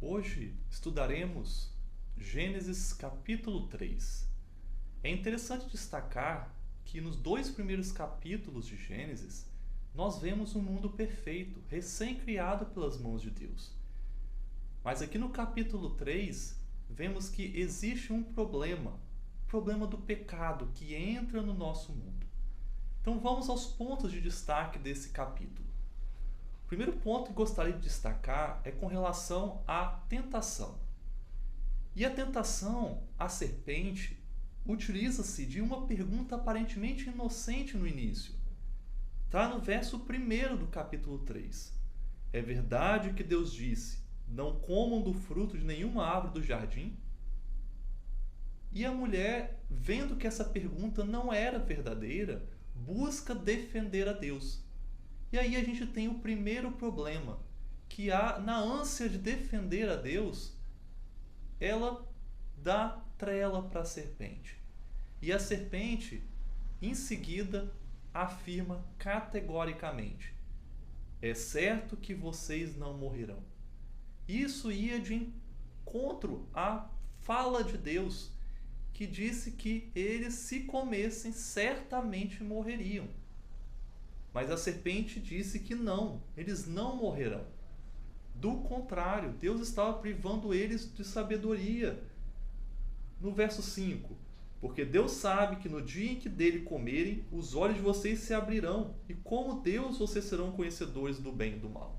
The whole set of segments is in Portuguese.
Hoje estudaremos Gênesis capítulo 3. É interessante destacar que nos dois primeiros capítulos de Gênesis nós vemos um mundo perfeito, recém-criado pelas mãos de Deus. Mas aqui no capítulo 3 vemos que existe um problema, o problema do pecado que entra no nosso mundo. Então vamos aos pontos de destaque desse capítulo. O primeiro ponto que gostaria de destacar é com relação à tentação. E a tentação, a serpente, utiliza-se de uma pergunta aparentemente inocente no início. Está no verso 1 do capítulo 3. É verdade que Deus disse: não comam do fruto de nenhuma árvore do jardim? E a mulher, vendo que essa pergunta não era verdadeira, busca defender a Deus. E aí a gente tem o primeiro problema, que na ânsia de defender a Deus, ela dá trela para a serpente. E a serpente, em seguida, afirma categoricamente: é certo que vocês não morrerão. Isso ia de encontro à fala de Deus, que disse que eles, se comessem, certamente morreriam. Mas a serpente disse que não, eles não morrerão. Do contrário, Deus estava privando eles de sabedoria. No verso 5, porque Deus sabe que no dia em que dele comerem, os olhos de vocês se abrirão, e como Deus vocês serão conhecedores do bem e do mal.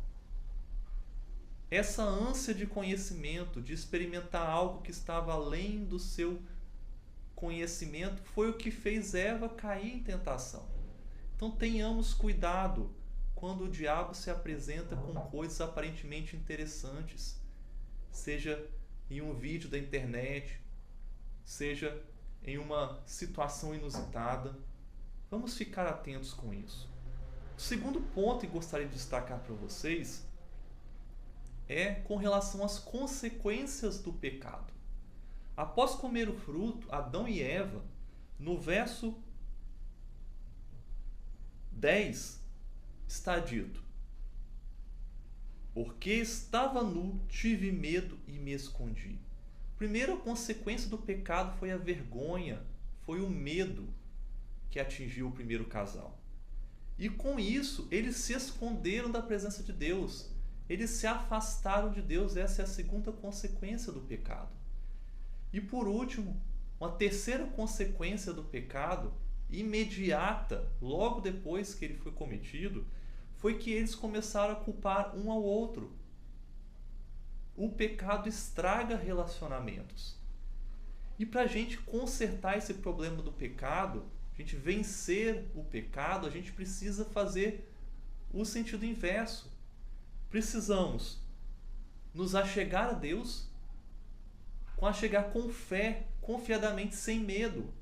Essa ânsia de conhecimento, de experimentar algo que estava além do seu conhecimento, foi o que fez Eva cair em tentação. Então tenhamos cuidado quando o diabo se apresenta com coisas aparentemente interessantes, seja em um vídeo da internet, seja em uma situação inusitada. Vamos ficar atentos com isso. O segundo ponto que gostaria de destacar para vocês é com relação às consequências do pecado. Após comer o fruto, Adão e Eva, no verso 10, está dito: porque estava nu, tive medo e me escondi. Primeira consequência do pecado foi a vergonha, foi o medo que atingiu o primeiro casal. E com isso, eles se esconderam da presença de Deus. Eles se afastaram de Deus. Essa é a segunda consequência do pecado. E por último, uma terceira consequência do pecado, imediata, logo depois que ele foi cometido, foi que eles começaram a culpar um ao outro. O pecado estraga relacionamentos. E para a gente consertar esse problema do pecado, a gente vencer o pecado, a gente precisa fazer o sentido inverso. Precisamos nos achegar a Deus, achegar com fé, confiadamente, sem medo,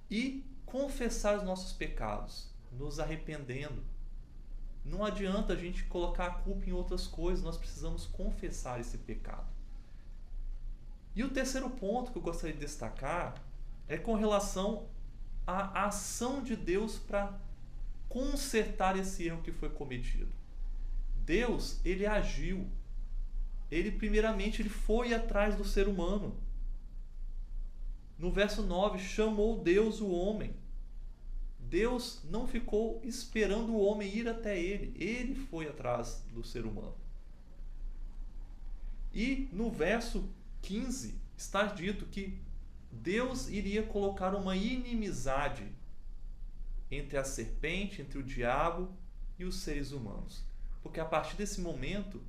e confessar os nossos pecados, nos arrependendo. Não adianta a gente colocar a culpa em outras coisas, nós precisamos confessar esse pecado. E o terceiro ponto que eu gostaria de destacar é com relação à ação de Deus para consertar esse erro que foi cometido. Deus, ele agiu. Primeiramente, ele foi atrás do ser humano. No verso 9, chamou Deus o homem. Deus não ficou esperando o homem ir até ele. Ele foi atrás do ser humano. E no verso 15 está dito que Deus iria colocar uma inimizade entre a serpente, entre o diabo e os seres humanos. Porque a partir desse momento,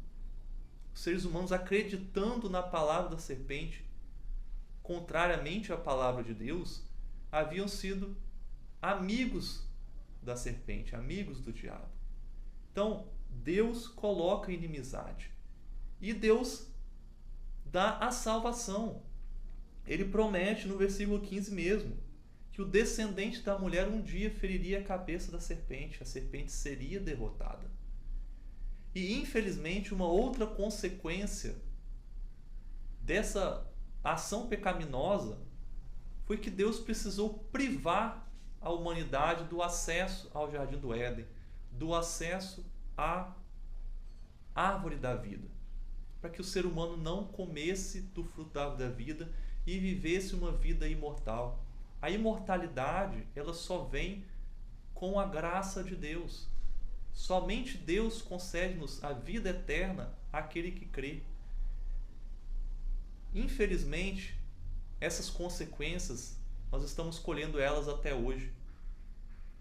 os seres humanos, acreditando na palavra da serpente, contrariamente à palavra de Deus, haviam sido amigos da serpente, amigos do diabo. Então, Deus coloca inimizade. E Deus dá a salvação. Ele promete no versículo 15 mesmo, que o descendente da mulher um dia feriria a cabeça da serpente. A serpente seria derrotada. E, infelizmente, uma outra consequência dessa ação pecaminosa foi que Deus precisou privar a humanidade do acesso ao Jardim do Éden, do acesso à árvore da vida. para que o ser humano não comesse do fruto da árvore da vida e vivesse uma vida imortal. A imortalidade, ela só vem com a graça de Deus. Somente Deus concede-nos a vida eterna àquele que crê. Infelizmente, essas consequências, nós estamos colhendo elas até hoje.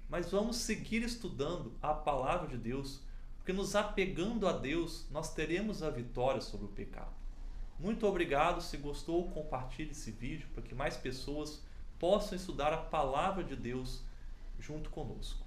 Mas vamos seguir estudando a palavra de Deus, porque nos apegando a Deus, nós teremos a vitória sobre o pecado. Muito obrigado. Se gostou, compartilhe esse vídeo para que mais pessoas possam estudar a palavra de Deus junto conosco.